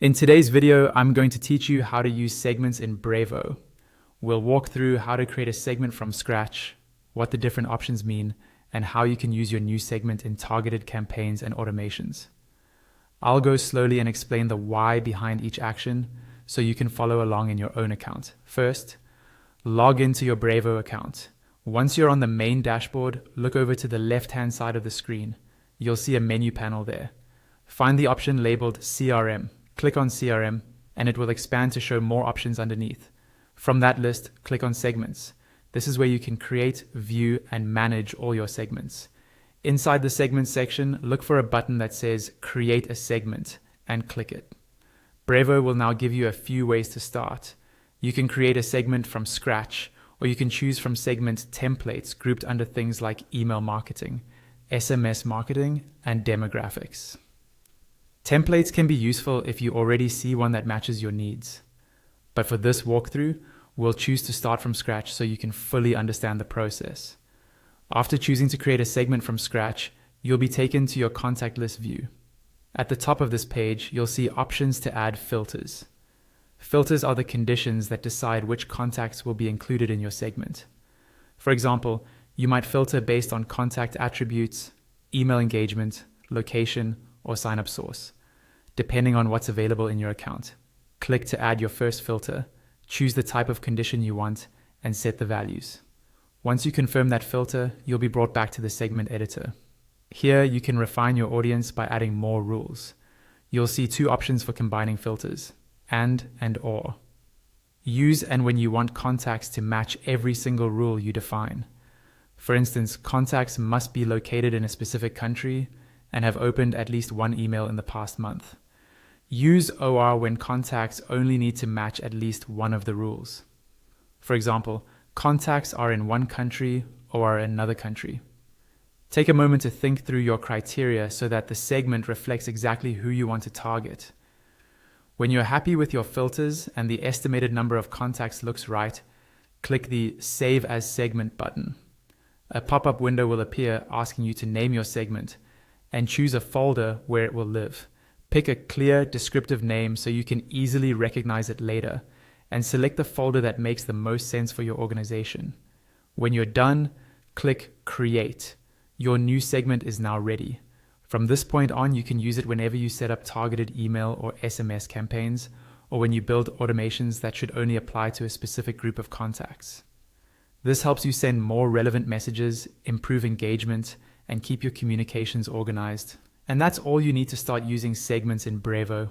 In today's video, I'm going to teach you how to use segments in Brevo. We'll walk through how to create a segment from scratch, what the different options mean, and how you can use your new segment in targeted campaigns and automations. I'll go slowly and explain the why behind each action so you can follow along in your own account. First, log into your Brevo account. Once you're on the main dashboard, look over to the left-hand side of the screen. You'll see a menu panel there. Find the option labeled CRM. Click on CRM, and it will expand to show more options underneath. From that list, click on Segments. This is where you can create, view, and manage all your segments. Inside the Segments section, look for a button that says Create a Segment, and click it. Brevo will now give you a few ways to start. You can create a segment from scratch, or you can choose from segment templates grouped under things like email marketing, SMS marketing, and demographics. Templates can be useful if you already see one that matches your needs. But for this walkthrough, we'll choose to start from scratch so you can fully understand the process. After choosing to create a segment from scratch, you'll be taken to your contact list view. At the top of this page, you'll see options to add filters. Filters are the conditions that decide which contacts will be included in your segment. For example, you might filter based on contact attributes, email engagement, location, or sign-up source, depending on what's available in your account. Click to add your first filter, choose the type of condition you want, and set the values. Once you confirm that filter, you'll be brought back to the segment editor. Here, you can refine your audience by adding more rules. You'll see two options for combining filters, and or. Use and when you want contacts to match every single rule you define. For instance, contacts must be located in a specific country and have opened at least one email in the past month. Use OR when contacts only need to match at least one of the rules. For example, contacts are in one country or another country. Take a moment to think through your criteria so that the segment reflects exactly who you want to target. When you're happy with your filters and the estimated number of contacts looks right, click the Save as Segment button. A pop-up window will appear asking you to name your segment and choose a folder where it will live. Pick a clear, descriptive name so you can easily recognize it later, and select the folder that makes the most sense for your organization. When you're done, click Create. Your new segment is now ready. From this point on, you can use it whenever you set up targeted email or SMS campaigns, or when you build automations that should only apply to a specific group of contacts. This helps you send more relevant messages, improve engagement, and keep your communications organized. And that's all you need to start using segments in Brevo.